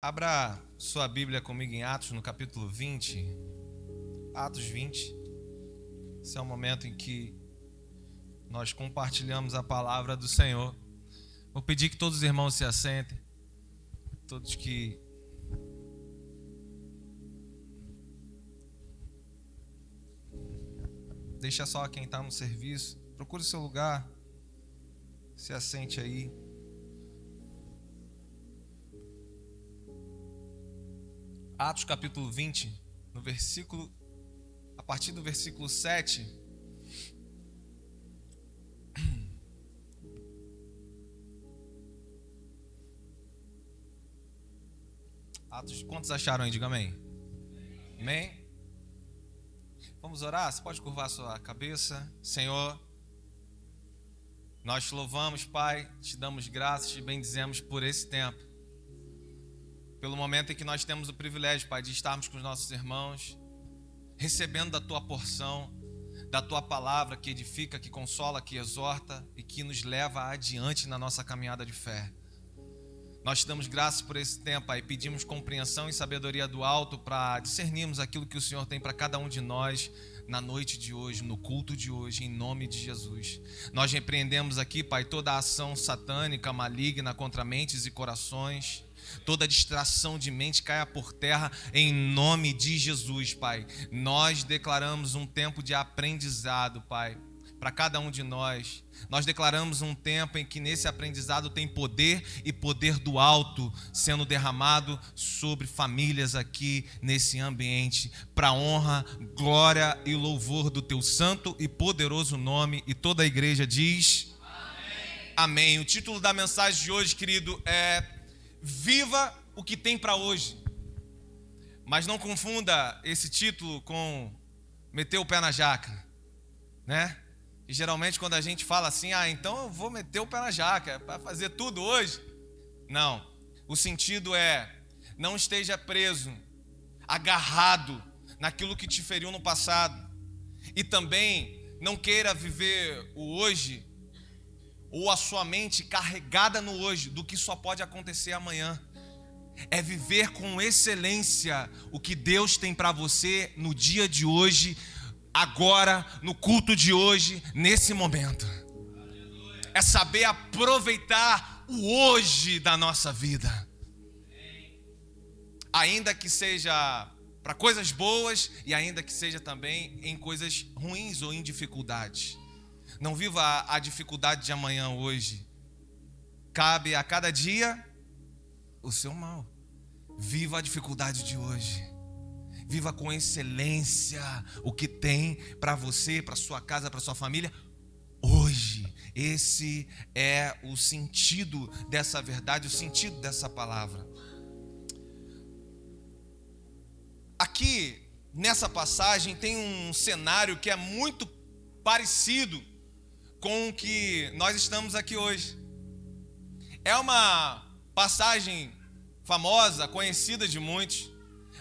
Abra sua Bíblia comigo em Atos, no capítulo 20. Atos 20. Esse é o momento em que nós compartilhamos a palavra do Senhor. Vou pedir que todos os irmãos se assentem. Todos que... Deixa só quem está no serviço. Procure o seu lugar. Se assente aí. Atos capítulo 20, a partir do versículo 7. Atos, quantos acharam aí? Diga amém. Amém? Vamos orar? Você pode curvar sua cabeça. Senhor, nós te louvamos, Pai, te damos graças, te bendizemos por esse tempo. Pelo momento em que nós temos o privilégio, Pai, de estarmos com os nossos irmãos, recebendo da Tua porção, da Tua palavra que edifica, que consola, que exorta e que nos leva adiante na nossa caminhada de fé. Nós te damos graças por esse tempo, Pai, pedimos compreensão e sabedoria do alto para discernirmos aquilo que o Senhor tem para cada um de nós na noite de hoje, no culto de hoje, em nome de Jesus. Nós repreendemos aqui, Pai, toda a ação satânica, maligna contra mentes e corações. Toda distração de mente caia por terra em nome de Jesus, Pai. Nós declaramos um tempo de aprendizado, Pai, para cada um de nós. Nós declaramos um tempo em que nesse aprendizado tem poder e poder do alto sendo derramado sobre famílias aqui nesse ambiente, para honra, glória e louvor do Teu santo e poderoso nome. E toda a igreja diz amém. Amém. O título da mensagem de hoje, querido, é Viva o que tem para hoje. Mas não confunda esse título com meter o pé na jaca, né? E geralmente quando a gente fala assim, então eu vou meter o pé na jaca para fazer tudo hoje. Não, o sentido é, não esteja preso, agarrado naquilo que te feriu no passado. E também não queira viver o hoje ou a sua mente carregada no hoje do que só pode acontecer amanhã. É viver com excelência o que Deus tem para você no dia de hoje, agora, no culto de hoje, nesse momento. É saber aproveitar o hoje da nossa vida. Ainda que seja para coisas boas e ainda que seja também em coisas ruins ou em dificuldades. Não viva a dificuldade de amanhã hoje. Cabe a cada dia o seu mal. Viva a dificuldade de hoje. Viva com excelência o que tem para você, para sua casa, para sua família hoje. Esse é o sentido dessa verdade, o sentido dessa palavra. Aqui, nessa passagem, tem um cenário que é muito parecido com o que nós estamos aqui hoje. É uma passagem famosa, conhecida de muitos,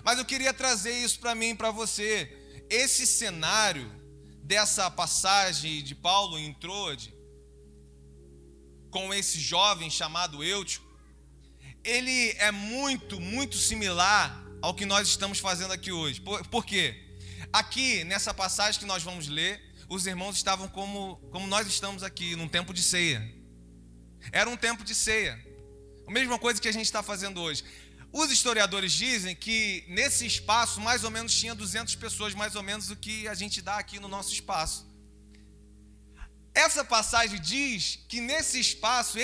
mas eu queria trazer isso para mim e para você. Esse cenário dessa passagem de Paulo em Troade, com esse jovem chamado Eutico, ele é muito, muito similar ao que nós estamos fazendo aqui hoje. Por quê? Aqui, nessa passagem que nós vamos ler, os irmãos estavam como nós estamos aqui, num tempo de ceia. Era um tempo de ceia. A mesma coisa que a gente está fazendo hoje. Os historiadores dizem que nesse espaço, mais ou menos, tinha 200 pessoas, mais ou menos o que a gente dá aqui no nosso espaço. Essa passagem diz que esse espaço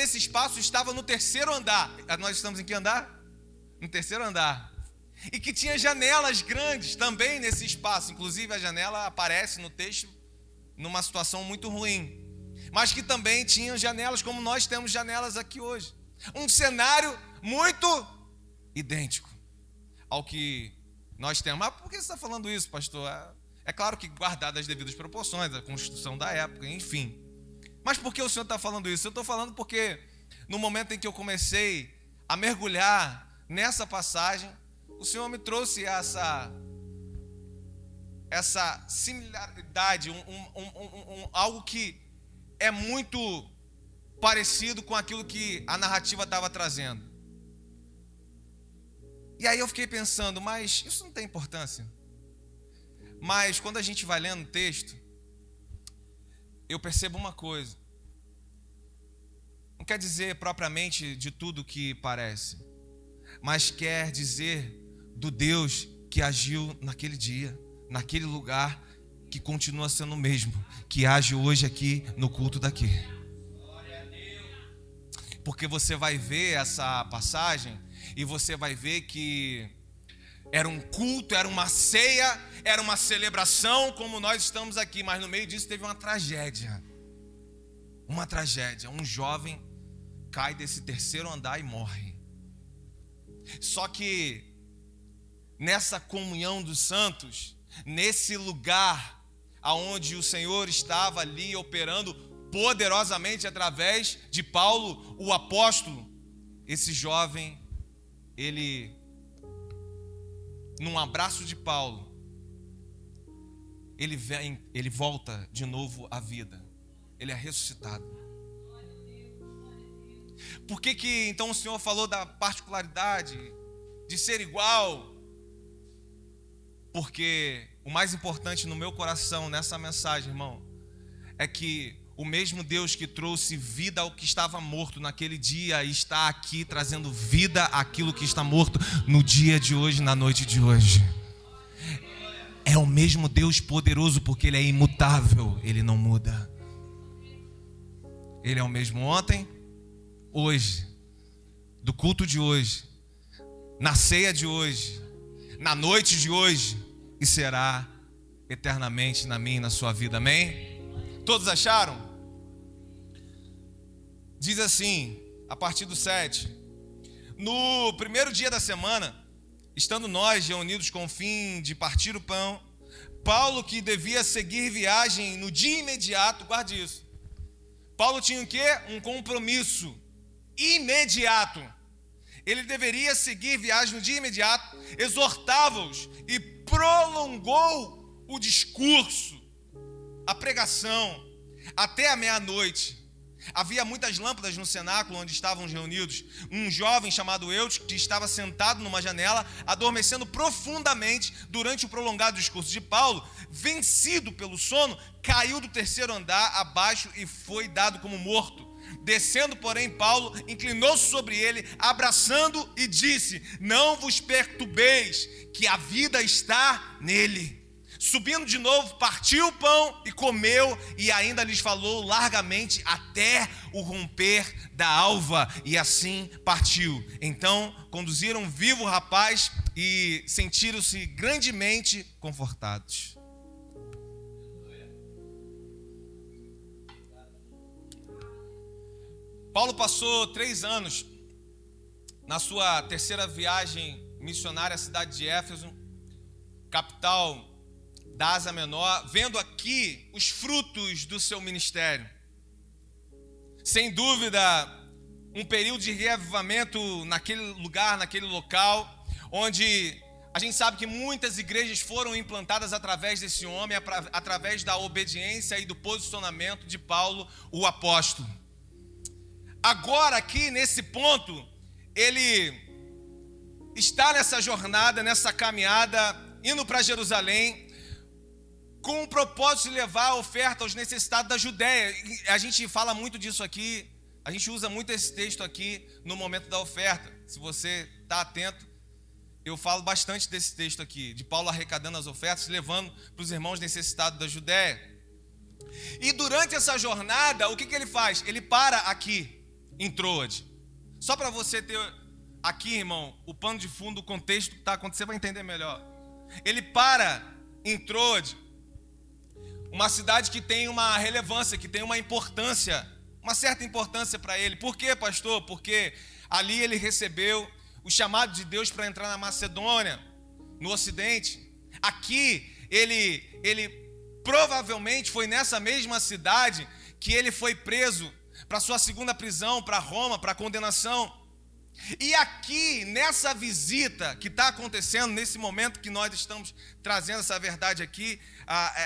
estava no terceiro andar. Nós estamos em que andar? No terceiro andar. E que tinha janelas grandes também nesse espaço. Inclusive a janela aparece no texto numa situação muito ruim, mas que também tinham janelas como nós temos janelas aqui hoje. Um cenário muito idêntico ao que nós temos. Mas por que você está falando isso, pastor? É claro que guardado as devidas proporções, a construção da época, enfim. Mas por que o senhor está falando isso? Eu estou falando porque no momento em que eu comecei a mergulhar nessa passagem, o Senhor me trouxe essa similaridade, algo que é muito parecido com aquilo que a narrativa estava trazendo. E aí eu fiquei pensando, mas isso não tem importância. Mas quando a gente vai lendo o texto, eu percebo uma coisa. Não quer dizer propriamente de tudo que parece, mas quer dizer do Deus que agiu naquele dia, naquele lugar, que continua sendo o mesmo, que age hoje aqui no culto daqui. Porque você vai ver essa passagem e você vai ver que era um culto, era uma ceia, era uma celebração como nós estamos aqui, mas no meio disso teve uma tragédia. Uma tragédia, um jovem cai desse terceiro andar e morre. Só que nessa comunhão dos santos, nesse lugar aonde o Senhor estava ali operando poderosamente através de Paulo, o apóstolo, esse jovem, ele, num abraço de Paulo, ele volta de novo à vida, ele é ressuscitado. Por que então o Senhor falou da particularidade de ser igual? Porque o mais importante no meu coração nessa mensagem, irmão, é que o mesmo Deus que trouxe vida ao que estava morto naquele dia está aqui trazendo vida àquilo que está morto no dia de hoje, na noite de hoje. É o mesmo Deus poderoso porque Ele é imutável, Ele não muda. Ele é o mesmo ontem, hoje, do culto de hoje, na ceia de hoje, na noite de hoje, e será eternamente na minha e na sua vida, amém? Todos acharam? Diz assim, a partir do 7: no primeiro dia da semana, estando nós reunidos com o fim de partir o pão, Paulo, que devia seguir viagem no dia imediato, guarde isso, Paulo tinha o quê? Um compromisso imediato. Ele deveria seguir viagem no dia imediato, exortava-os e prolongou o discurso, a pregação, até a meia-noite. Havia muitas lâmpadas no cenáculo onde estavam reunidos. Um jovem chamado Eutico, que estava sentado numa janela, adormecendo profundamente durante o prolongado discurso de Paulo, vencido pelo sono, caiu do terceiro andar abaixo e foi dado como morto. Descendo, porém, Paulo inclinou-se sobre ele, abraçando e disse: não vos perturbeis, que a vida está nele. Subindo de novo, partiu o pão e comeu, e ainda lhes falou largamente até o romper da alva, e assim partiu. Então conduziram vivo o rapaz e sentiram-se grandemente confortados. Paulo passou 3 anos na sua terceira viagem missionária à cidade de Éfeso, capital da Ásia Menor, vendo aqui os frutos do seu ministério. Sem dúvida, um período de reavivamento naquele lugar, naquele local, onde a gente sabe que muitas igrejas foram implantadas através desse homem, através da obediência e do posicionamento de Paulo, o apóstolo. Agora, aqui nesse ponto, ele está nessa jornada, nessa caminhada, indo para Jerusalém, com o propósito de levar a oferta aos necessitados da Judéia. A gente fala muito disso aqui, a gente usa muito esse texto aqui no momento da oferta. Se você está atento, eu falo bastante desse texto aqui, de Paulo arrecadando as ofertas, levando para os irmãos necessitados da Judéia. E durante essa jornada, o que ele faz? Ele para aqui, em Troade. Só para você ter aqui, irmão, o pano de fundo, o contexto que está acontecendo, vai entender melhor. Ele para em Troade, uma cidade que tem uma relevância, que tem uma importância, uma certa importância para ele. Por quê, pastor? Porque ali ele recebeu o chamado de Deus para entrar na Macedônia, no Ocidente. Aqui, ele provavelmente foi nessa mesma cidade que ele foi preso para sua segunda prisão, para Roma, para condenação. E aqui, nessa visita que está acontecendo, nesse momento que nós estamos trazendo essa verdade aqui,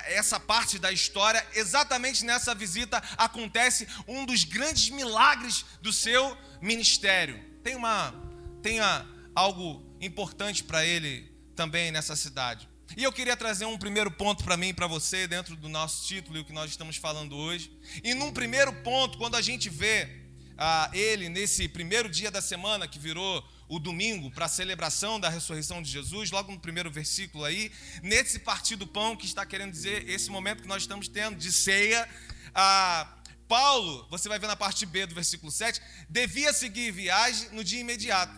essa parte da história, exatamente nessa visita acontece um dos grandes milagres do seu ministério. Tem algo importante para ele também nessa cidade. E eu queria trazer um primeiro ponto para mim e para você, dentro do nosso título e o que nós estamos falando hoje. E num primeiro ponto, quando a gente vê ele nesse primeiro dia da semana, que virou o domingo, para a celebração da ressurreição de Jesus, logo no primeiro versículo aí, nesse partir do pão, que está querendo dizer esse momento que nós estamos tendo de ceia, Paulo, você vai ver na parte B do versículo 7, devia seguir viagem no dia imediato,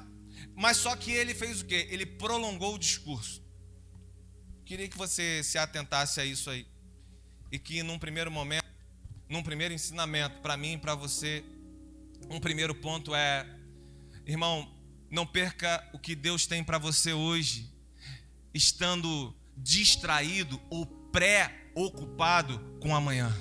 mas só que ele fez o quê? Ele prolongou o discurso. Queria que você se atentasse a isso aí, e que num primeiro momento, num primeiro ensinamento, para mim e para você, um primeiro ponto é, irmão, não perca o que Deus tem para você hoje, estando distraído ou preocupado com amanhã.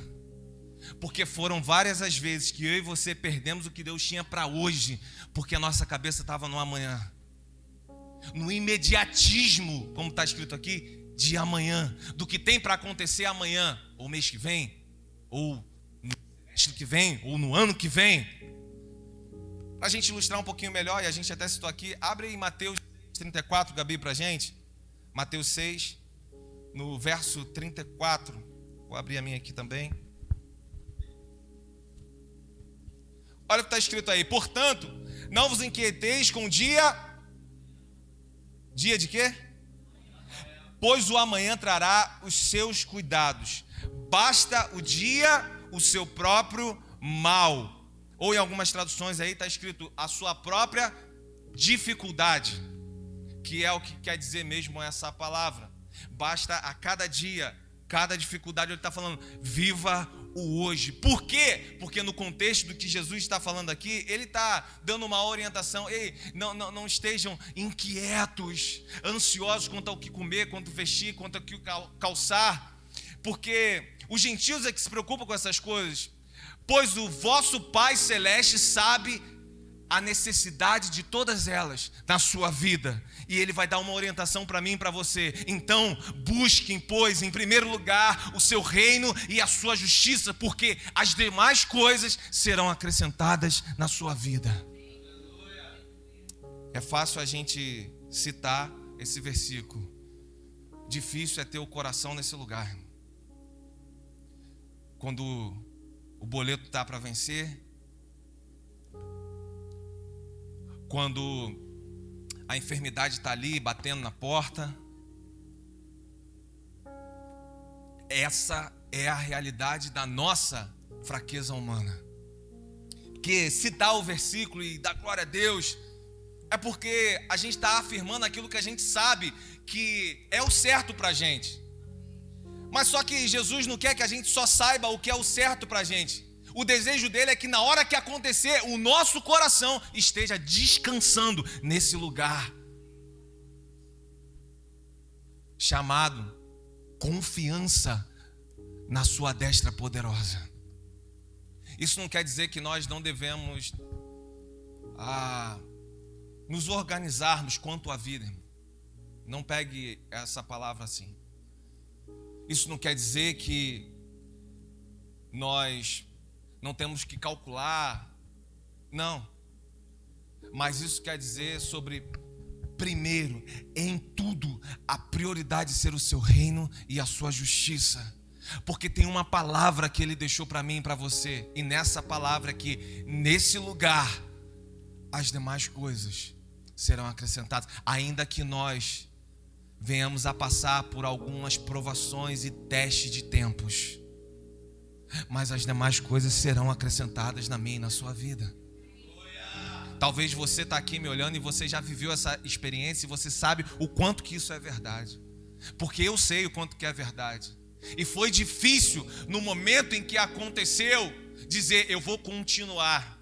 Porque foram várias as vezes que eu e você perdemos o que Deus tinha para hoje, porque a nossa cabeça estava no amanhã, no imediatismo, como está escrito aqui, de amanhã, do que tem para acontecer amanhã, ou mês que vem, ou no semestre que vem, ou no ano que vem. Para a gente ilustrar um pouquinho melhor, e a gente até citou aqui, abre aí Mateus 34, Gabi, para a gente. Mateus 6, no verso 34. Vou abrir a minha aqui também. Olha o que está escrito aí. Portanto, não vos inquieteis com o dia... Dia de quê? Pois o amanhã trará os seus cuidados. Basta o dia o seu próprio mal. Ou em algumas traduções aí está escrito a sua própria dificuldade, que é o que quer dizer mesmo essa palavra. Basta a cada dia, cada dificuldade. Ele está falando, viva o hoje. Por quê? Porque no contexto do que Jesus está falando aqui, ele está dando uma orientação. Ei, não estejam inquietos, ansiosos quanto ao que comer, quanto vestir, quanto ao que calçar, porque os gentios é que se preocupam com essas coisas. Pois o vosso Pai Celeste sabe a necessidade de todas elas na sua vida, e Ele vai dar uma orientação para mim e para você. Então busquem, pois, em primeiro lugar o seu reino e a sua justiça, porque as demais coisas serão acrescentadas na sua vida. É fácil a gente citar esse versículo, difícil é ter o coração nesse lugar. Quando o boleto está para vencer, quando a enfermidade está ali batendo na porta, essa é a realidade da nossa fraqueza humana. Que citar o versículo e dar glória a Deus é porque a gente está afirmando aquilo que a gente sabe que é o certo para a gente. Mas só que Jesus não quer que a gente só saiba o que é o certo para a gente. O desejo dele é que na hora que acontecer, o nosso coração esteja descansando nesse lugar chamado confiança na sua destra poderosa. Isso não quer dizer que nós não devemos nos organizarmos quanto à vida. Não pegue essa palavra assim. Isso não quer dizer que nós não temos que calcular, não. Mas isso quer dizer sobre, primeiro, em tudo, a prioridade ser o seu reino e a sua justiça. Porque tem uma palavra que Ele deixou para mim e para você, e nessa palavra aqui, nesse lugar, as demais coisas serão acrescentadas, ainda que nós venhamos a passar por algumas provações e testes de tempos, mas as demais coisas serão acrescentadas na minha e na sua vida. Talvez você está aqui me olhando e você já viveu essa experiência e você sabe o quanto que isso é verdade, porque eu sei o quanto que é verdade. E foi difícil no momento em que aconteceu dizer, eu vou continuar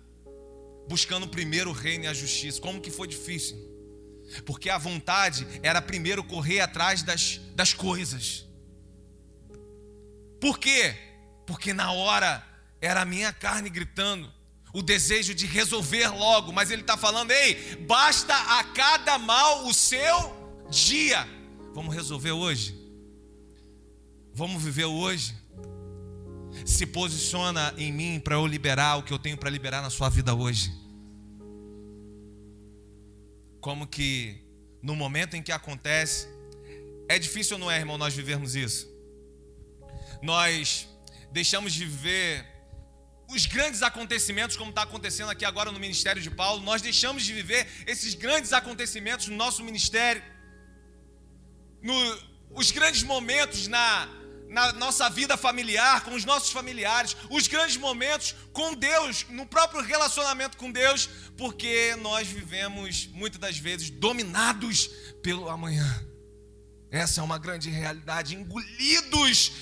buscando primeiro o reino e a justiça. Como que foi difícil? Porque a vontade era primeiro correr atrás das coisas. Por quê? Porque na hora era a minha carne gritando, o desejo de resolver logo. Mas ele está falando, ei, basta a cada mal o seu dia. Vamos resolver hoje? Vamos viver hoje? Se posiciona em mim para eu liberar o que eu tenho para liberar na sua vida hoje. como que no momento em que acontece, é difícil ou não é, irmão, nós vivermos isso? Nós deixamos de viver os grandes acontecimentos, como está acontecendo aqui agora no ministério de Paulo. Nós deixamos de viver esses grandes acontecimentos no nosso ministério, os grandes momentos na nossa vida familiar, com os nossos familiares, os grandes momentos com Deus, no próprio relacionamento com Deus, porque nós vivemos muitas das vezes dominados pelo amanhã. Essa é uma grande realidade, engolidos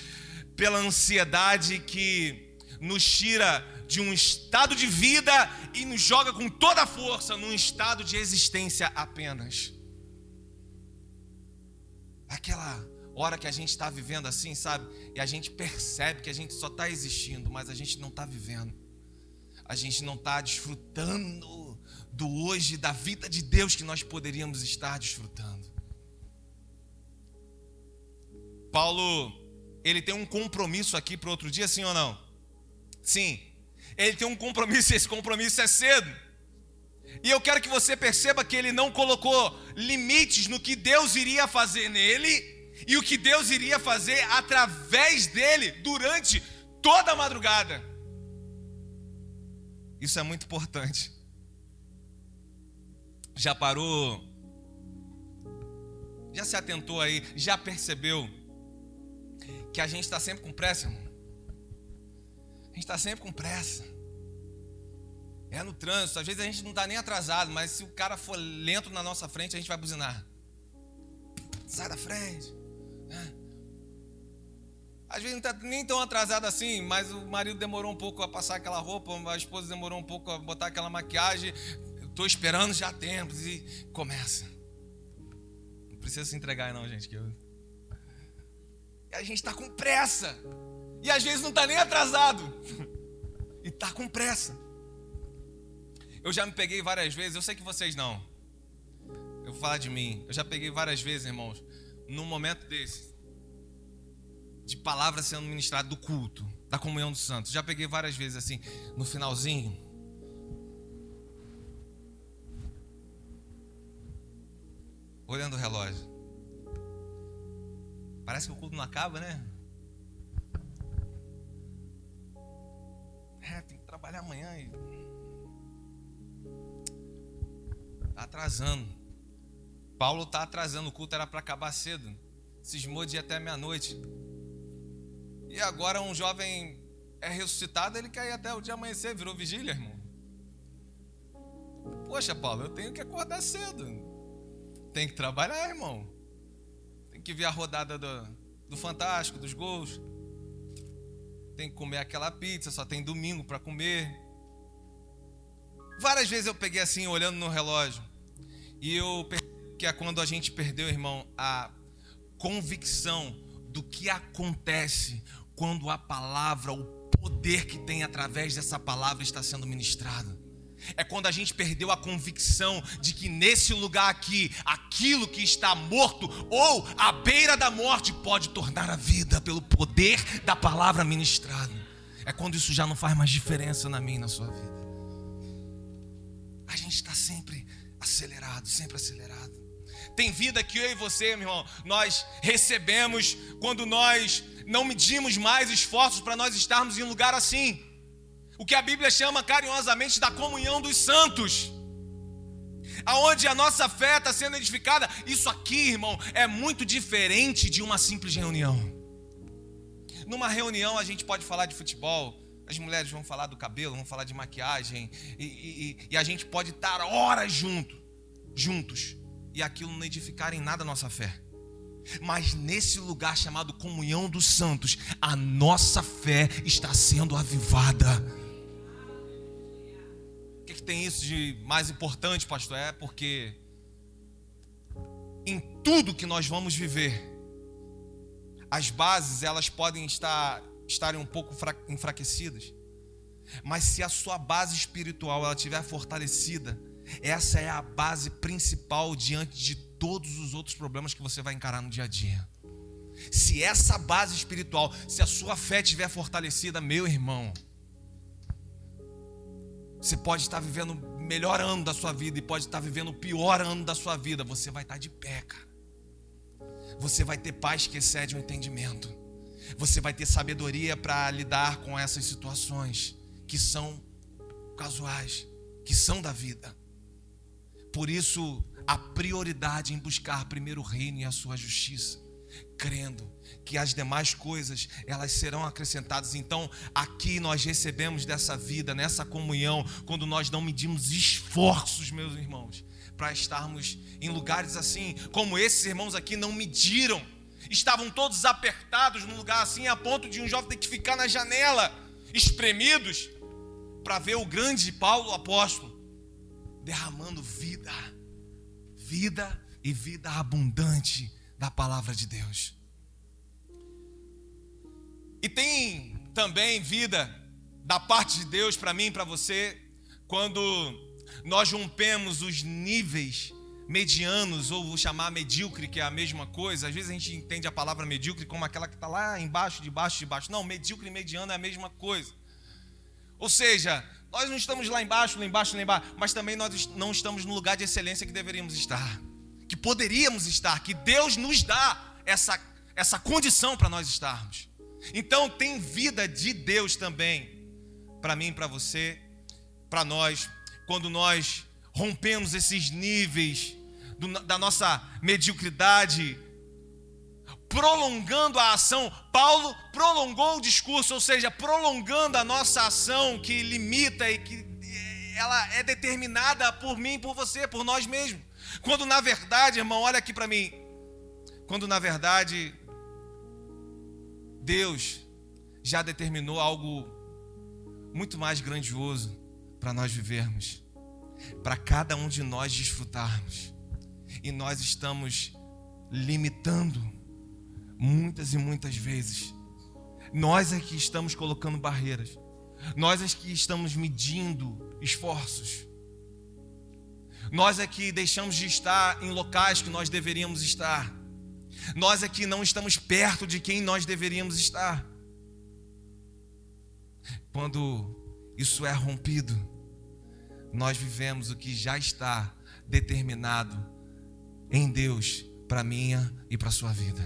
pela ansiedade que nos tira de um estado de vida e nos joga com toda a força num estado de existência apenas. Aquela hora que a gente está vivendo assim, sabe? E a gente percebe que a gente só está existindo, mas a gente não está vivendo. A gente não está desfrutando do hoje, da vida de Deus que nós poderíamos estar desfrutando. Paulo, ele tem um compromisso aqui para outro dia, sim ou não? Sim, ele tem um compromisso, esse compromisso é cedo. E eu quero que você perceba que ele não colocou limites no que Deus iria fazer nele e o que Deus iria fazer através dele durante toda a madrugada. Isso é muito importante. Já parou? Já se atentou aí? Já percebeu que a gente está sempre com pressa, irmão? A gente está sempre com pressa. É no trânsito, às vezes a gente não está nem atrasado, mas se o cara for lento na nossa frente, a gente vai buzinar. Sai da frente. Às vezes não está nem tão atrasado assim, mas o marido demorou um pouco a passar aquela roupa, a esposa demorou um pouco a botar aquela maquiagem. Estou esperando já há tempos e começa. Não precisa se entregar não, gente. E a gente está com pressa. E às vezes não está nem atrasado. E está com pressa. Eu já me peguei várias vezes, eu sei que vocês não. Eu vou falar de mim. Eu já peguei várias vezes, irmãos, num momento desse, de palavra sendo ministrada do culto, da comunhão dos santos. Já peguei várias vezes assim, no finalzinho. Olhando o relógio. Parece que o culto não acaba, né? Tem que trabalhar amanhã e... Tá atrasando. Paulo tá atrasando, o culto era para acabar cedo. Cismou de ir até meia-noite. E agora um jovem é ressuscitado, ele quer ir até o dia amanhecer, virou vigília, irmão. Poxa, Paulo, eu tenho que acordar cedo. Tem que trabalhar, irmão. Tem que ver a rodada do Fantástico, dos gols. Tem que comer aquela pizza, só tem domingo para comer. Várias vezes eu peguei assim, olhando no relógio. E eu percebi que é quando a gente perdeu, irmão, a convicção do que acontece quando a palavra, o poder que tem através dessa palavra está sendo ministrado. É quando a gente perdeu a convicção de que nesse lugar aqui, aquilo que está morto ou à beira da morte pode tornar a vida pelo poder da palavra ministrada. É quando isso já não faz mais diferença na minha e na sua vida. A gente está sempre acelerado, sempre acelerado. Tem vida que eu e você, meu irmão, nós recebemos quando nós não medimos mais esforços para nós estarmos em um lugar assim. O que a Bíblia chama carinhosamente da comunhão dos santos. Aonde a nossa fé está sendo edificada. Isso aqui, irmão, é muito diferente de uma simples reunião. Numa reunião a gente pode falar de futebol. As mulheres vão falar do cabelo, vão falar de maquiagem. E a gente pode estar horas juntos. E aquilo não edificar em nada a nossa fé. Mas nesse lugar chamado comunhão dos santos, a nossa fé está sendo avivada. O que tem isso de mais importante, pastor? É porque em tudo que nós vamos viver, as bases elas podem estarem um pouco enfraquecidas, mas se a sua base espiritual ela estiver fortalecida, essa é a base principal diante de todos os outros problemas que você vai encarar no dia a dia. Se essa base espiritual, se a sua fé estiver fortalecida, meu irmão, você pode estar vivendo melhor ano da sua vida e pode estar vivendo o pior ano da sua vida, você vai estar de pé, cara. Você vai ter paz que excede o entendimento. Você vai ter sabedoria para lidar com essas situações que são casuais, que são da vida. Por isso, a prioridade em buscar primeiro o reino e a sua justiça, crendo que as demais coisas, elas serão acrescentadas. Então, aqui nós recebemos dessa vida, nessa comunhão, quando nós não medimos esforços, meus irmãos, para estarmos em lugares assim, como esses irmãos aqui não mediram. Estavam todos apertados num lugar assim, a ponto de um jovem ter que ficar na janela, espremidos, para ver o grande Paulo, o apóstolo, derramando vida e vida abundante da palavra de Deus. E tem também vida da parte de Deus para mim e para você, quando nós rompemos os níveis medianos, ou vou chamar medíocre, que é a mesma coisa. Às vezes a gente entende a palavra medíocre como aquela que está lá embaixo, de baixo. Não, medíocre e mediano é a mesma coisa. Ou seja, nós não estamos lá embaixo, mas também nós não estamos no lugar de excelência que deveríamos estar, que poderíamos estar, que Deus nos dá essa condição para nós estarmos. Então tem vida de Deus também, para mim, para você, para nós, quando nós rompemos esses níveis da nossa mediocridade, prolongando a ação. Paulo prolongou o discurso, ou seja, prolongando a nossa ação que limita e que ela é determinada por mim, por você, por nós mesmos. Quando na verdade, irmão, olha aqui para mim, quando na verdade Deus já determinou algo muito mais grandioso para nós vivermos, para cada um de nós desfrutarmos. E nós estamos limitando muitas e muitas vezes. Nós é que estamos colocando barreiras. Nós é que estamos medindo esforços. Nós é que deixamos de estar em locais que nós deveríamos estar. Nós é que não estamos perto de quem nós deveríamos estar. Quando isso é rompido, nós vivemos o que já está determinado em Deus para a minha e para a sua vida.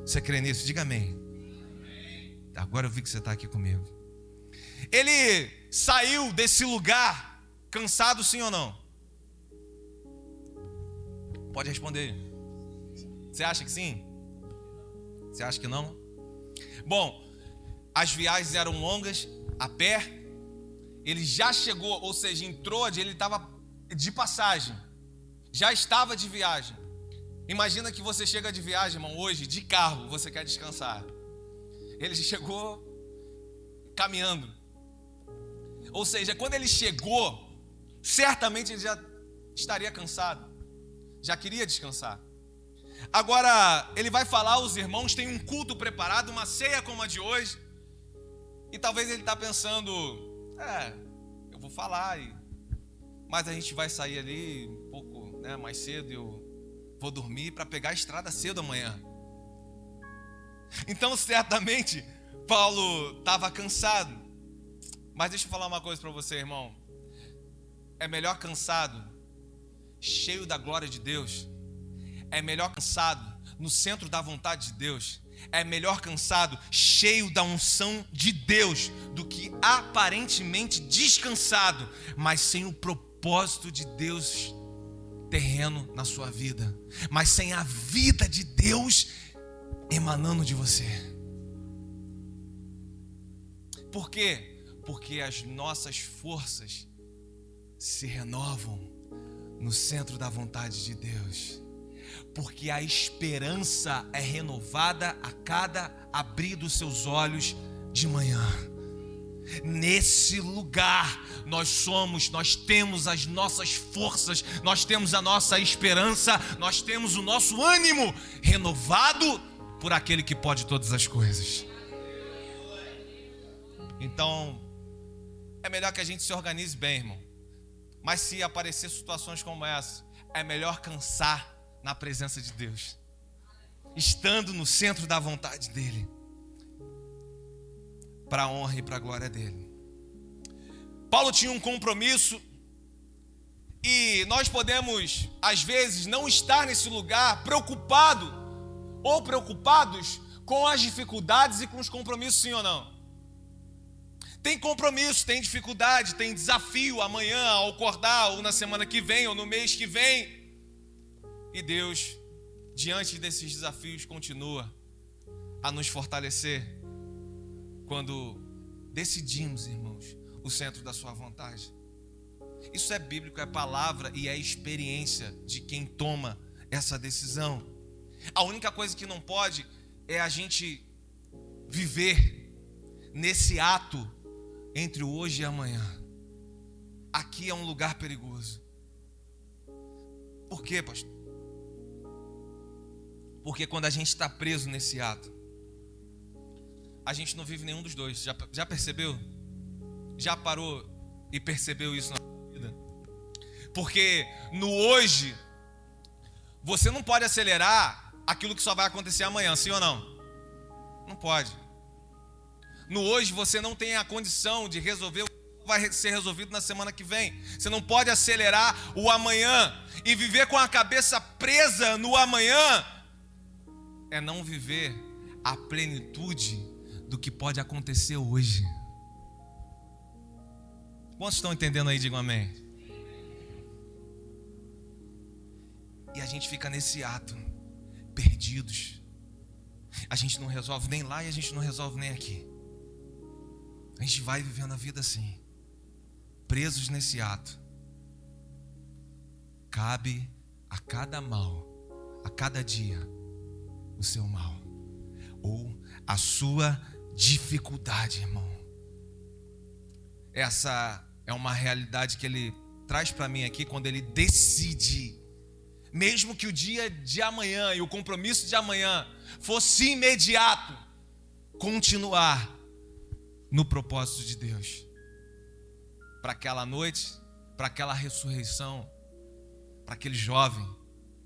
Você crê nisso? Diga amém. Agora eu vi que você está aqui comigo. Ele saiu desse lugar cansado, sim ou não? Pode responder. Você acha que sim? Você acha que não? Bom, as viagens eram longas, a pé. Ele já chegou, ou seja, entrou, ele estava de passagem, já estava de viagem. Imagina que você chega de viagem, irmão, hoje, de carro, você quer descansar. Ele chegou caminhando. Ou seja, quando ele chegou, certamente ele já estaria cansado, já queria descansar. Agora, ele vai falar aos irmãos, tem um culto preparado, uma ceia como a de hoje. E talvez ele está pensando, eu vou falar, mas a gente vai sair ali um pouco, mais cedo, eu vou dormir para pegar a estrada cedo amanhã. Então, certamente, Paulo estava cansado. Mas deixa eu falar uma coisa para você, irmão. É melhor cansado, cheio da glória de Deus. É melhor cansado, no centro da vontade de Deus. É melhor cansado, cheio da unção de Deus, do que aparentemente descansado, mas sem o propósito de Deus terreno na sua vida, mas sem a vida de Deus emanando de você. Por quê? Porque as nossas forças se renovam no centro da vontade de Deus. Porque a esperança é renovada a cada abrir dos seus olhos de manhã. Nesse lugar nós temos as nossas forças, nós temos a nossa esperança, nós temos o nosso ânimo renovado por aquele que pode todas as coisas. Então, é melhor que a gente se organize bem, irmão. Mas se aparecer situações como essa, é melhor cansar na presença de Deus, estando no centro da vontade dEle, para a honra e para a glória dEle. Paulo tinha um compromisso E nós podemos, às vezes, não estar nesse lugar preocupado ou preocupados com as dificuldades e com os compromissos, sim ou não? Tem compromisso, tem dificuldade, tem desafio amanhã, ao acordar, ou na semana que vem, ou no mês que vem. E Deus, diante desses desafios, continua a nos fortalecer quando decidimos, irmãos, o centro da sua vontade. Isso é bíblico, é palavra e é experiência de quem toma essa decisão. A única coisa que não pode é a gente viver nesse ato entre o hoje e amanhã. Aqui é um lugar perigoso. Por quê, pastor? Porque quando a gente está preso nesse ato, a gente não vive nenhum dos dois. Já percebeu? Já parou e percebeu isso na sua vida? Porque no hoje, você não pode acelerar aquilo que só vai acontecer amanhã, sim ou não? Não pode. No hoje, você não tem a condição de resolver o que vai ser resolvido na semana que vem. Você não pode acelerar o amanhã e viver com a cabeça presa no amanhã. É não viver a plenitude do que pode acontecer hoje. Quantos estão entendendo aí? Digam amém. E a gente fica nesse ato, perdidos. A gente não resolve nem lá e a gente não resolve nem aqui. A gente vai vivendo a vida assim, presos nesse ato. Cabe a cada mal, a cada dia, o seu mal, ou a sua dificuldade, irmão. Essa é uma realidade que ele traz para mim aqui quando ele decide, mesmo que o dia de amanhã e o compromisso de amanhã fosse imediato, continuar no propósito de Deus, para aquela noite, para aquela ressurreição, para aquele jovem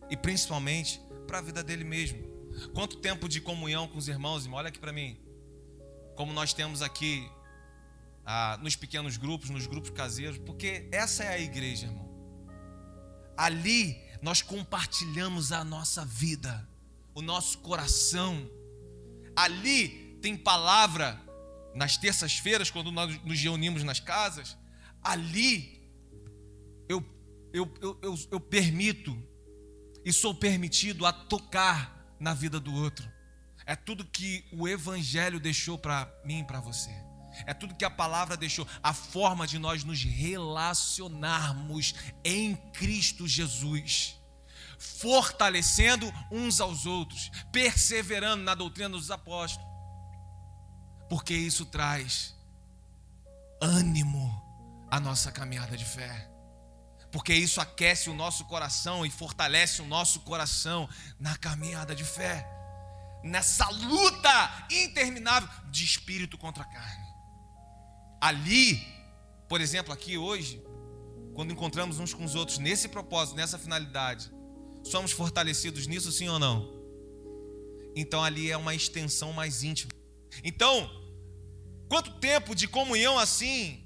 e principalmente para a vida dele mesmo. Quanto tempo de comunhão com os irmãos, irmão? Olha aqui para mim, como nós temos aqui nos pequenos grupos, nos grupos caseiros, porque essa é a igreja, irmão. Ali nós compartilhamos a nossa vida, o nosso coração. Ali tem palavra. Nas terças-feiras, quando nós nos reunimos nas casas, ali eu permito e sou permitido a tocar na vida do outro. É tudo que o Evangelho deixou para mim e para você. É tudo que a palavra deixou, a forma de nós nos relacionarmos em Cristo Jesus, fortalecendo uns aos outros, perseverando na doutrina dos apóstolos. Porque isso traz ânimo à nossa caminhada de fé. Porque isso aquece o nosso coração e fortalece o nosso coração na caminhada de fé. Nessa luta interminável de espírito contra a carne. Ali, por exemplo, aqui hoje, quando encontramos uns com os outros nesse propósito, nessa finalidade, somos fortalecidos nisso, sim ou não? Então ali é uma extensão mais íntima. Então, quanto tempo de comunhão assim,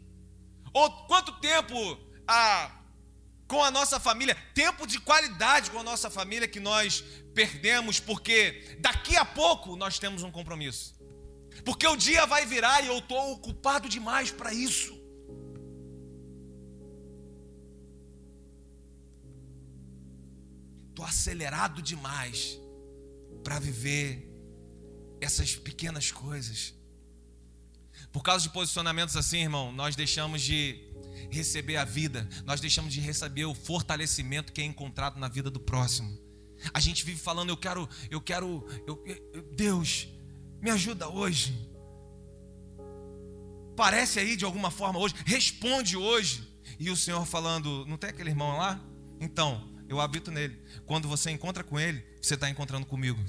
ou quanto tempo com a nossa família, tempo de qualidade com a nossa família que nós perdemos, porque daqui a pouco nós temos um compromisso. Porque o dia vai virar e eu estou ocupado demais para isso. Estou acelerado demais para viver essas pequenas coisas. Por causa de posicionamentos assim, irmão, nós deixamos de receber a vida, nós deixamos de receber o fortalecimento que é encontrado na vida do próximo. A gente vive falando, Deus, me ajuda hoje. Parece aí de alguma forma hoje, responde hoje. E o Senhor falando, não tem aquele irmão lá? Então, eu habito nele. Quando você encontra com ele, você está encontrando comigo.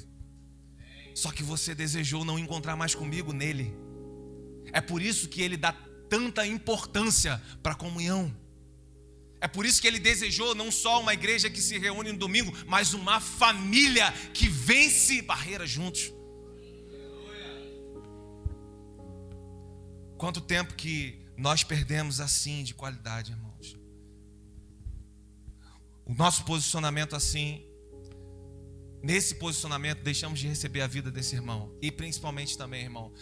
Só que você desejou não encontrar mais comigo nele. É por isso que ele dá tanta importância para a comunhão. É por isso que ele desejou não só uma igreja que se reúne no domingo, mas uma família que vence barreiras juntos. Quanto tempo que nós perdemos assim de qualidade, irmãos? o nosso posicionamento assim, nesse posicionamento deixamos de receber a vida desse irmão. E principalmente também, irmão,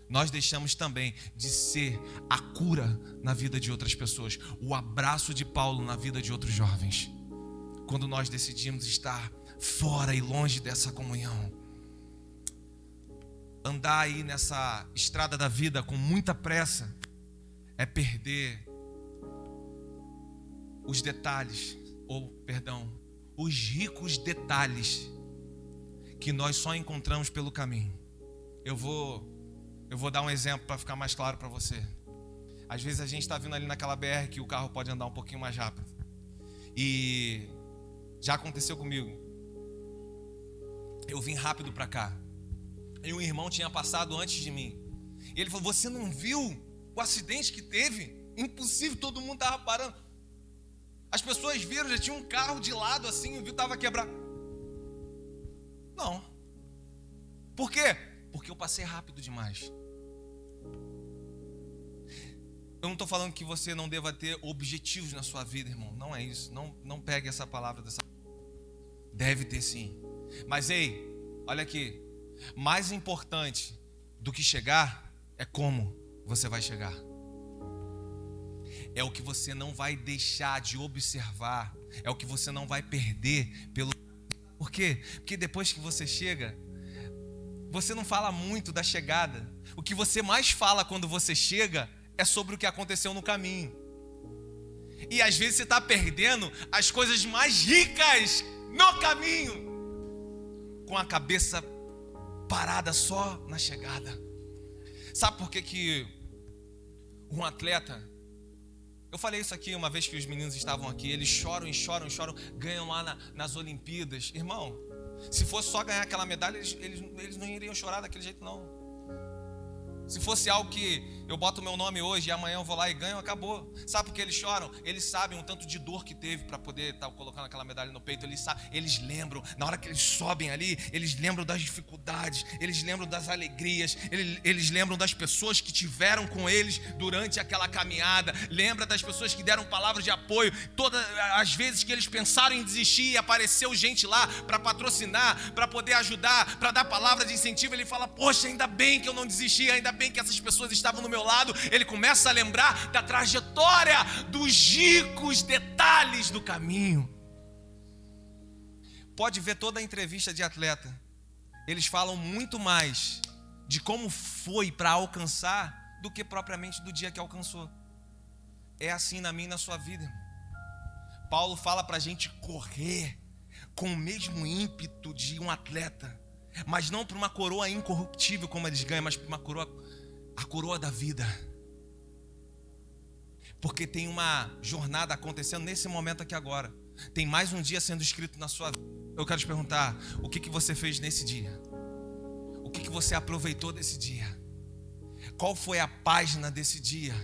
nós deixamos também de ser a cura na vida de outras pessoas, o abraço de Paulo na vida de outros jovens. Quando nós decidimos estar fora e longe dessa comunhão, andar aí nessa estrada da vida com muita pressa, é perder os detalhes, os ricos detalhes que nós só encontramos pelo caminho. Eu vou dar um exemplo para ficar mais claro para você. Às vezes a gente está vindo ali naquela BR que o carro pode andar um pouquinho mais rápido. E já aconteceu comigo. Eu vim rápido para cá. E um irmão tinha passado antes de mim. E ele falou: você não viu o acidente que teve? Impossível, todo mundo estava parando. As pessoas viram, já tinha um carro de lado assim, o vidro estava quebrado. Não. Por quê? Porque eu passei rápido demais. Eu não estou falando que você não deva ter objetivos na sua vida, irmão. Não é isso. Não pegue essa palavra dessa. Deve ter sim. Mas ei, olha aqui. Mais importante do que chegar é como você vai chegar. É o que você não vai deixar de observar. É o que você não vai perder pelo... Por quê? Porque depois que você chega, você não fala muito da chegada. O que você mais fala quando você chega é sobre o que aconteceu no caminho. E às vezes você está perdendo as coisas mais ricas no caminho, com a cabeça parada só na chegada. Sabe por que um atleta... Eu falei isso aqui uma vez que os meninos estavam aqui. Eles choram, ganham lá nas Olimpíadas. Irmão, se fosse só ganhar aquela medalha, eles não iriam chorar daquele jeito não. Se fosse algo que eu boto o meu nome hoje e amanhã eu vou lá e ganho, acabou. Sabe por que eles choram? Eles sabem o tanto de dor que teve para poder estar colocando aquela medalha no peito. Eles lembram, na hora que eles sobem ali, eles lembram das dificuldades, eles lembram das alegrias, eles lembram das pessoas que tiveram com eles durante aquela caminhada. Lembra das pessoas que deram palavras de apoio. Todas as vezes que eles pensaram em desistir e apareceu gente lá para patrocinar, para poder ajudar, para dar palavra de incentivo, ele fala: poxa, ainda bem que eu não desisti, ainda bem que essas pessoas estavam no meu lado. Ele começa a lembrar da trajetória, dos ricos detalhes do caminho. Pode ver toda a entrevista de atleta. Eles falam muito mais de como foi para alcançar do que propriamente do dia que alcançou. É assim na minha e na sua vida, irmão. Paulo fala para a gente correr com o mesmo ímpeto de um atleta, mas não para uma coroa incorruptível como eles ganham, mas para uma coroa, a coroa da vida. Porque tem uma jornada acontecendo nesse momento aqui agora. Tem mais um dia sendo escrito na sua vida. Eu quero te perguntar: o que você fez nesse dia? O que você aproveitou desse dia? Qual foi a página desse dia?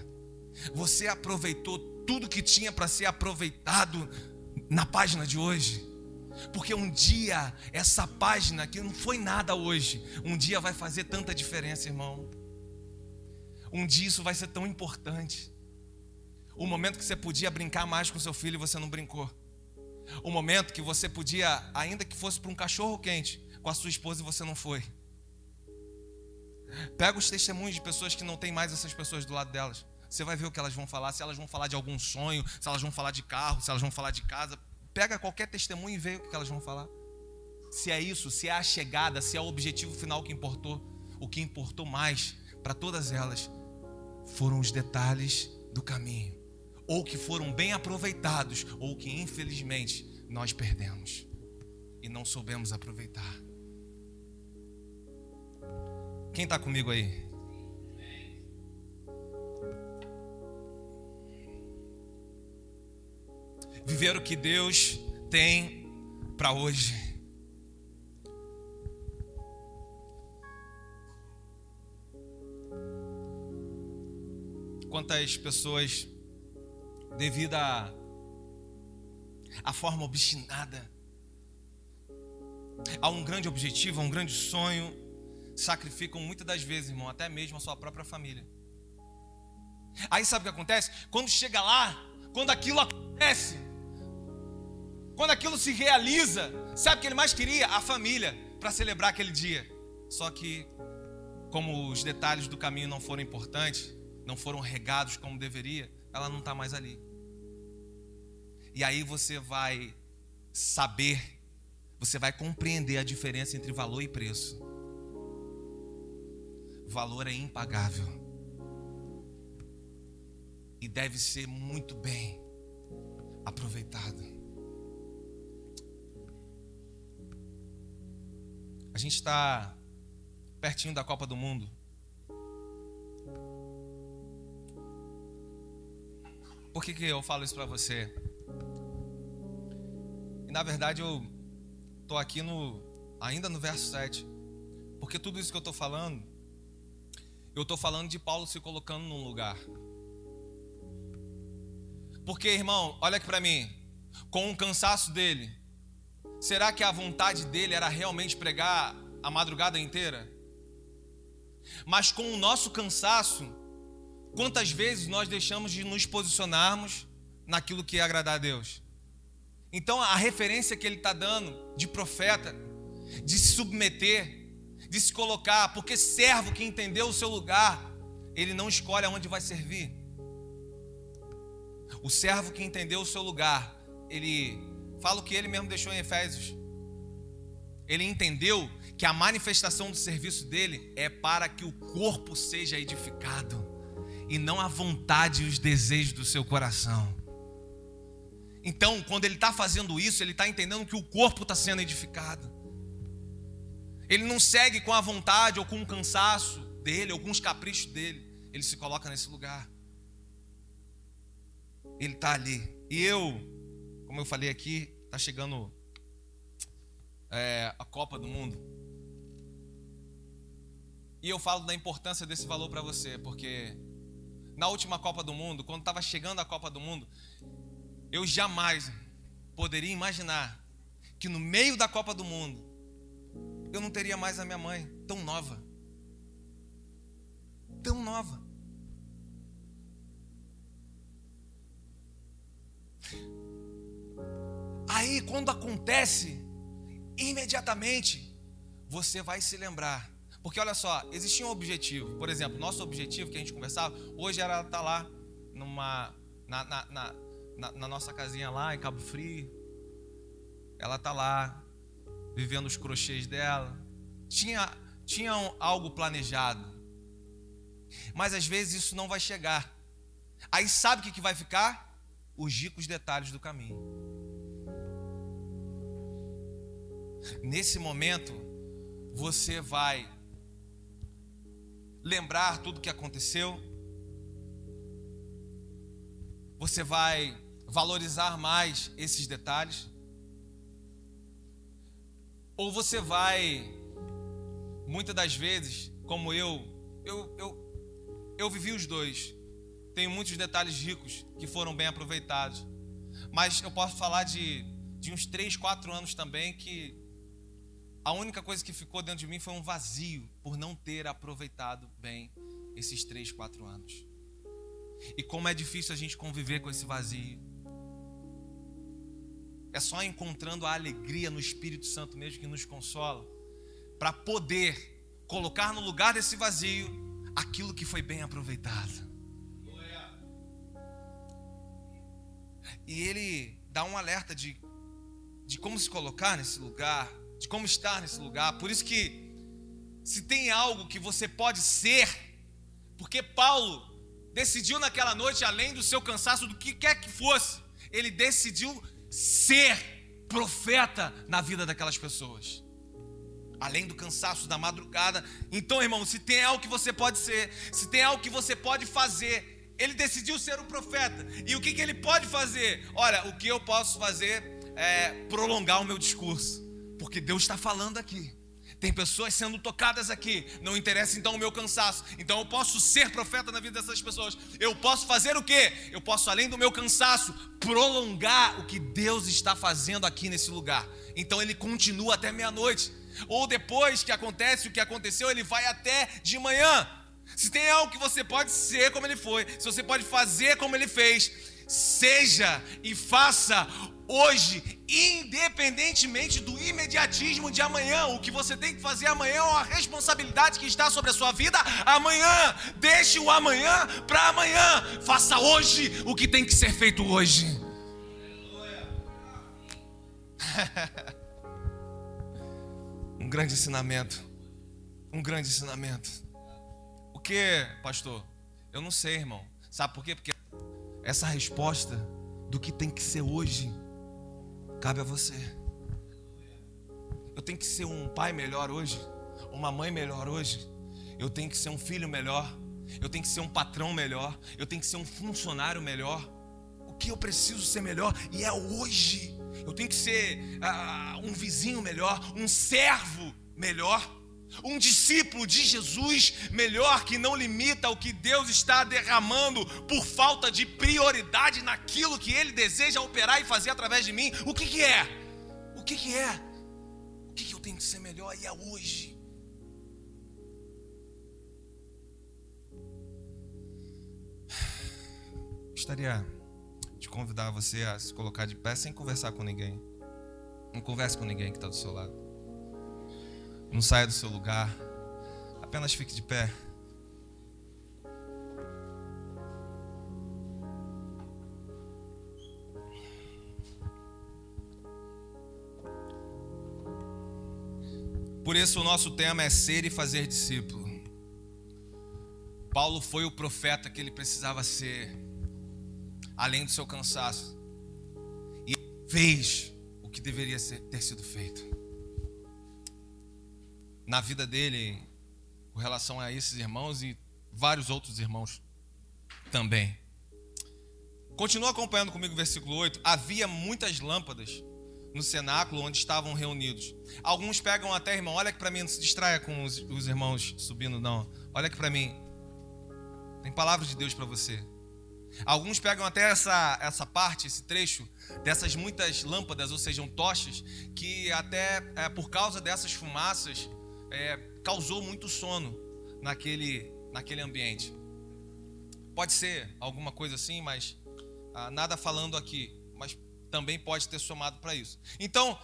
Você aproveitou tudo que tinha para ser aproveitado na página de hoje? Porque um dia, essa página que não foi nada hoje, um dia vai fazer tanta diferença, irmão. Um dia isso vai ser tão importante. O momento que você podia brincar mais com seu filho e você não brincou. O momento que você podia, ainda que fosse para um cachorro quente, com a sua esposa e você não foi. Pega os testemunhos de pessoas que não tem mais essas pessoas do lado delas. Você vai ver o que elas vão falar. Se elas vão falar de algum sonho, se elas vão falar de carro, se elas vão falar de casa. Pega qualquer testemunho e vê o que elas vão falar. Se é isso, se é a chegada, se é o objetivo final que importou. O que importou mais para todas elas foram os detalhes do caminho, ou que foram bem aproveitados, ou que infelizmente nós perdemos e não soubemos aproveitar. Quem está comigo aí? Viver o que Deus tem para hoje. Quantas pessoas, devido à forma obstinada, a um grande objetivo, a um grande sonho, sacrificam muitas das vezes, irmão, até mesmo a sua própria família. Aí sabe o que acontece? Quando chega lá, quando aquilo acontece, Quando aquilo se realiza, sabe o que ele mais queria? A família, para celebrar aquele dia. Só que, como os detalhes do caminho não foram importantes, não foram regados como deveria, ela não está mais ali. E aí você vai saber, você vai compreender a diferença entre valor e preço. Valor é impagável e deve ser muito bem aproveitado. A gente está pertinho da Copa do Mundo. Por que eu falo isso para você? E na verdade eu estou aqui ainda no verso 7. Porque tudo isso que eu estou falando, eu estou falando de Paulo se colocando num lugar. Porque, irmão, olha aqui para mim, com o cansaço dele, será que a vontade dele era realmente pregar a madrugada inteira? Mas com o nosso cansaço, quantas vezes nós deixamos de nos posicionarmos naquilo que é agradar a Deus? Então a referência que ele está dando de profeta, de se submeter, de se colocar, porque servo que entendeu o seu lugar, ele não escolhe aonde vai servir. O servo que entendeu o seu lugar, ele fala o que ele mesmo deixou em Efésios. Ele entendeu que a manifestação do serviço dele é para que o corpo seja edificado e não a vontade e os desejos do seu coração. Então, quando ele está fazendo isso, ele está entendendo que o corpo está sendo edificado. Ele não segue com a vontade ou com o cansaço dele ou com os caprichos dele. Ele se coloca nesse lugar. Ele está ali. E como eu falei aqui, está chegando a Copa do Mundo. E eu falo da importância desse valor para você, porque na última Copa do Mundo, quando estava chegando a Copa do Mundo, eu jamais poderia imaginar que no meio da Copa do Mundo eu não teria mais a minha mãe tão nova. Tão nova. Aí quando acontece, imediatamente você vai se lembrar. Porque olha só, existia um objetivo. Por exemplo, nosso objetivo que a gente conversava, hoje era estar lá na nossa casinha lá em Cabo Frio. Ela está lá, vivendo os crochês dela. Tinha algo planejado. Mas às vezes isso não vai chegar. Aí sabe o que vai ficar? Os ricos detalhes do caminho. Nesse momento, você vai lembrar tudo o que aconteceu. Você vai valorizar mais esses detalhes. Ou você vai, muitas das vezes, como eu vivi os dois. Tenho muitos detalhes ricos que foram bem aproveitados. Mas eu posso falar de uns 3, 4 anos também que a única coisa que ficou dentro de mim foi um vazio por não ter aproveitado bem esses 3, 4 anos. E como é difícil a gente conviver com esse vazio. É só encontrando a alegria no Espírito Santo mesmo que nos consola, para poder colocar no lugar desse vazio aquilo que foi bem aproveitado. E ele dá um alerta de como se colocar nesse lugar, de como estar nesse lugar. Por isso que, se tem algo que você pode ser, porque Paulo decidiu naquela noite, além do seu cansaço, do que quer que fosse, ele decidiu ser profeta na vida daquelas pessoas. Além do cansaço da madrugada. Então, irmão, se tem algo que você pode ser, se tem algo que você pode fazer, ele decidiu ser um profeta. E o que ele pode fazer? Olha, o que eu posso fazer é prolongar o meu discurso, porque Deus está falando aqui. Tem pessoas sendo tocadas aqui. Não interessa então o meu cansaço. Então eu posso ser profeta na vida dessas pessoas. Eu posso fazer o quê? Eu posso, além do meu cansaço, prolongar o que Deus está fazendo aqui nesse lugar. Então ele continua até meia-noite. Ou depois que acontece o que aconteceu, ele vai até de manhã. Se tem algo que você pode ser como ele foi, se você pode fazer como ele fez, seja e faça hoje, independentemente do imediatismo de amanhã. O que você tem que fazer amanhã é uma responsabilidade que está sobre a sua vida amanhã. Deixe o amanhã para amanhã. Faça hoje o que tem que ser feito hoje. Um grande ensinamento. Um grande ensinamento. O que, pastor? Eu não sei, irmão. Sabe por quê? Porque essa resposta do que tem que ser hoje cabe a você. Eu tenho que ser um pai melhor hoje, uma mãe melhor hoje. Eu tenho que ser um filho melhor. Eu tenho que ser um patrão melhor. Eu tenho que ser um funcionário melhor. O que eu preciso ser melhor? E é hoje. Eu tenho que ser um vizinho melhor, um servo melhor, um discípulo de Jesus melhor, que não limita o que Deus está derramando por falta de prioridade naquilo que Ele deseja operar e fazer através de mim. O que é? O que é? O que eu tenho que ser melhor? E é hoje. Gostaria de convidar você a se colocar de pé sem conversar com ninguém. Não converse com ninguém que está do seu lado. Não saia do seu lugar. Apenas fique de pé. Por isso o nosso tema é ser e fazer discípulo. Paulo foi o profeta que ele precisava ser, além do seu cansaço, e fez o que deveria ter sido feito. Na vida dele, com relação a esses irmãos e vários outros irmãos também. Continua acompanhando comigo o versículo 8. Havia muitas lâmpadas no cenáculo onde estavam reunidos. Alguns pegam até, irmão, olha aqui para mim, não se distraia com os irmãos subindo não. Olha aqui para mim. Tem palavra de Deus para você. Alguns pegam até essa parte, esse trecho, dessas muitas lâmpadas, ou sejam, tochas, que até por causa dessas fumaças causou muito sono naquele ambiente. Pode ser alguma coisa assim, mas nada falando aqui, mas também pode ter somado para isso. Então,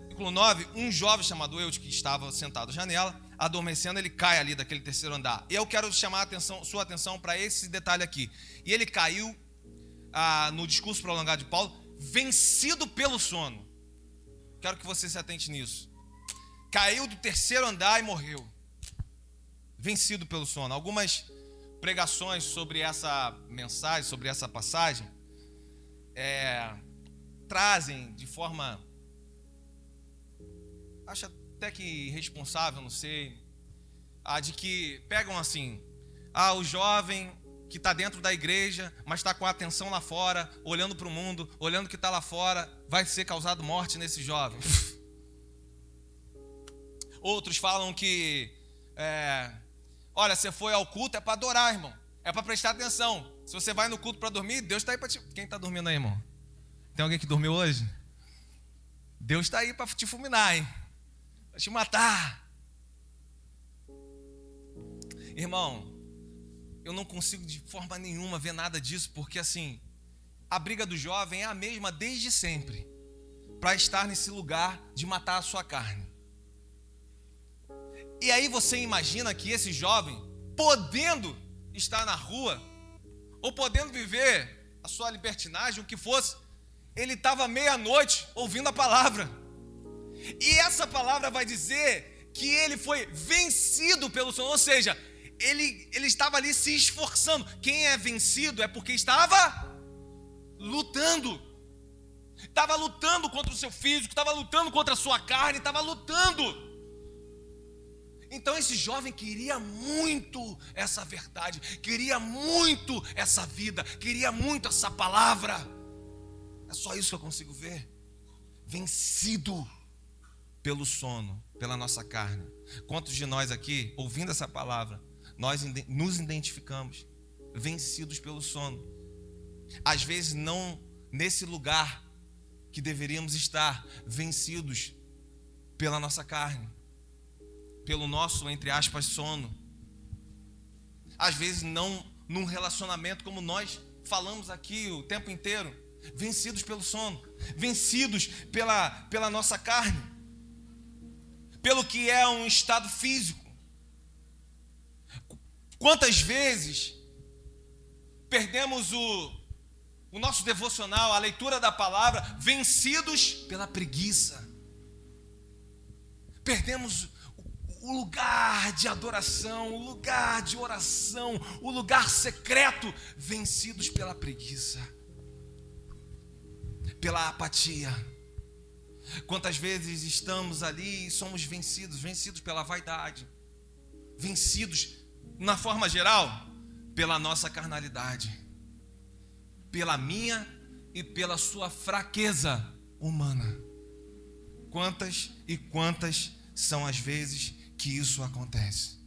versículo 9, um jovem chamado Eude, que estava sentado à janela, adormecendo, ele cai ali daquele terceiro andar. E eu quero chamar sua atenção para esse detalhe aqui. E ele caiu no discurso prolongado de Paulo, vencido pelo sono. Quero que você se atente nisso. Caiu do terceiro andar e morreu. Vencido pelo sono. Algumas pregações sobre essa mensagem, sobre essa passagem, trazem de forma, acho até que irresponsável, não sei, de que pegam assim, o jovem que está dentro da igreja, mas está com a atenção lá fora, olhando para o mundo, olhando o que está lá fora, vai ser causado morte nesse jovem. Outros falam que, olha, você foi ao culto, é para adorar, irmão, é para prestar atenção. Se você vai no culto para dormir, Deus está aí para te... Quem está dormindo aí, irmão? Tem alguém que dormiu hoje? Deus está aí para te fulminar, hein? Para te matar. Irmão, eu não consigo de forma nenhuma ver nada disso, porque assim, a briga do jovem é a mesma desde sempre, para estar nesse lugar de matar a sua carne. E aí você imagina que esse jovem, podendo estar na rua, ou podendo viver a sua libertinagem, o que fosse, ele estava meia-noite ouvindo a palavra. E essa palavra vai dizer que ele foi vencido pelo sono, ou seja, ele estava ali se esforçando. Quem é vencido é porque estava lutando. Estava lutando contra o seu físico, estava lutando contra a sua carne, estava lutando. Então esse jovem queria muito essa verdade, queria muito essa vida, queria muito essa palavra. É só isso que eu consigo ver. Vencido pelo sono, pela nossa carne. Quantos de nós aqui, ouvindo essa palavra, nós nos identificamos vencidos pelo sono? Às vezes não nesse lugar que deveríamos estar, vencidos pela nossa carne, pelo nosso, entre aspas, sono. Às vezes não num relacionamento como nós falamos aqui o tempo inteiro. vencidos pelo sono, vencidos pela nossa carne, pelo que é um estado físico. Quantas vezes perdemos o nosso devocional, a leitura da palavra, vencidos pela preguiça. Perdemos o lugar de adoração, o lugar de oração, o lugar secreto, vencidos pela preguiça, pela apatia. Quantas vezes estamos ali e somos vencidos pela vaidade, vencidos, na forma geral, pela nossa carnalidade, pela minha e pela sua fraqueza humana. Quantas e quantas são as vezes que isso acontece?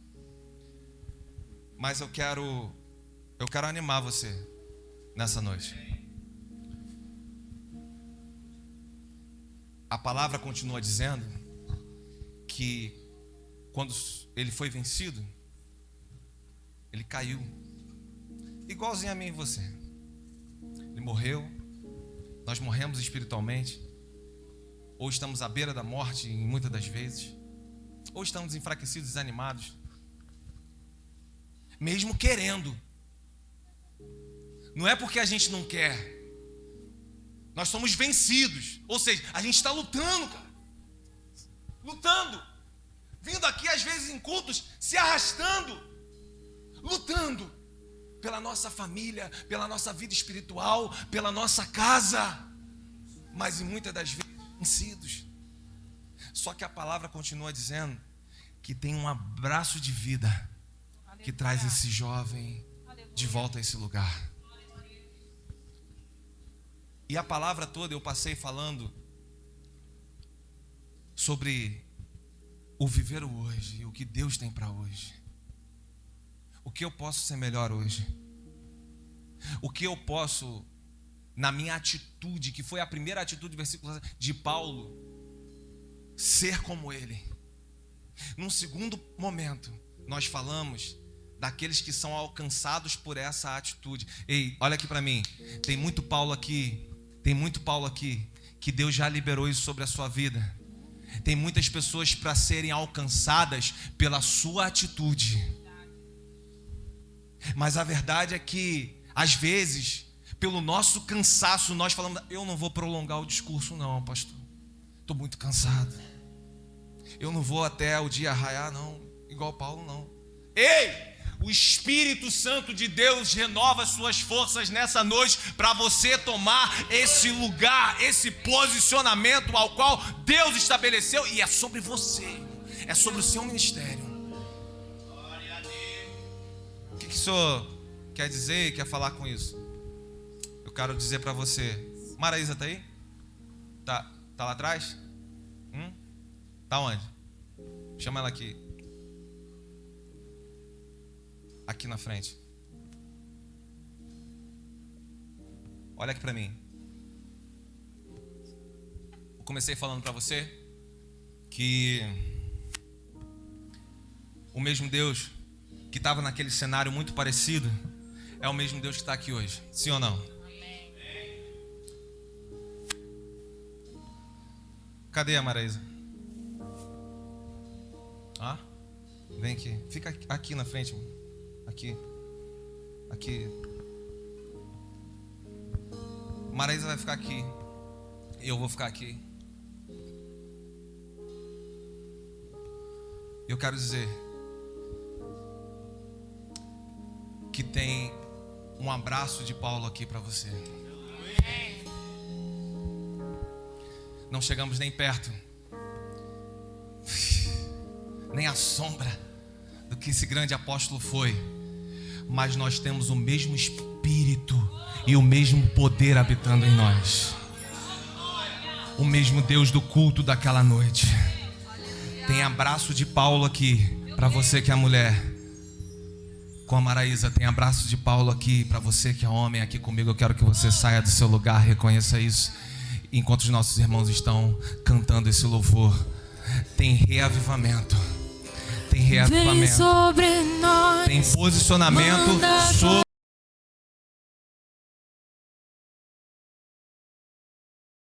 Mas eu quero animar você nessa noite. A palavra continua dizendo que quando ele foi vencido, ele caiu, igualzinho a mim e você. Ele morreu, nós morremos espiritualmente, ou estamos à beira da morte em muitas das vezes, ou estamos enfraquecidos, desanimados, mesmo querendo. Não é porque a gente não quer, nós somos vencidos, ou seja, a gente está lutando, cara, lutando, vindo aqui às vezes em cultos, se arrastando, lutando pela nossa família, pela nossa vida espiritual, pela nossa casa, mas em muitas das vezes vencidos. Só que a palavra continua dizendo que tem um abraço de vida que traz esse jovem de volta a esse lugar. E a palavra toda eu passei falando sobre o viver o hoje, o que Deus tem para hoje. O que eu posso ser melhor hoje? O que eu posso, na minha atitude, que foi a primeira atitude, versículo de Paulo, ser como ele. Num segundo momento, nós falamos daqueles que são alcançados por essa atitude. Ei, olha aqui para mim, tem muito Paulo aqui, que Deus já liberou isso sobre a sua vida. Tem muitas pessoas para serem alcançadas pela sua atitude. Mas a verdade é que, às vezes, pelo nosso cansaço, nós falamos: eu não vou prolongar o discurso não, pastor, estou muito cansado, eu não vou até o dia raiar não, igual Paulo não. Ei, o Espírito Santo de Deus renova as suas forças nessa noite para você tomar esse lugar, esse posicionamento ao qual Deus estabeleceu, e é sobre você, é sobre o seu ministério. O que o senhor quer dizer e quer falar com isso? Eu quero dizer para você. Maraísa está aí? Tá lá atrás? Tá onde? Chama ela aqui. Aqui na frente. Olha aqui para mim. Eu comecei falando para você que o mesmo Deus que estava naquele cenário muito parecido é o mesmo Deus que está aqui hoje. Sim ou não? Amém. Cadê a Maraísa? Vem aqui. Fica aqui na frente. Aqui. Maraísa vai ficar aqui. Eu vou ficar aqui. Eu quero dizer que tem um abraço de Paulo aqui para você. Não chegamos nem perto, nem a sombra do que esse grande apóstolo foi, mas nós temos o mesmo Espírito e o mesmo poder habitando em nós. O mesmo Deus do culto daquela noite. Tem abraço de Paulo aqui para você que é mulher. Com a Maraísa, tem abraço de Paulo aqui para você que é homem aqui comigo. Eu quero que você saia do seu lugar, reconheça isso, enquanto os nossos irmãos estão cantando esse louvor. Tem reavivamento, tem reavivamento, tem posicionamento sobre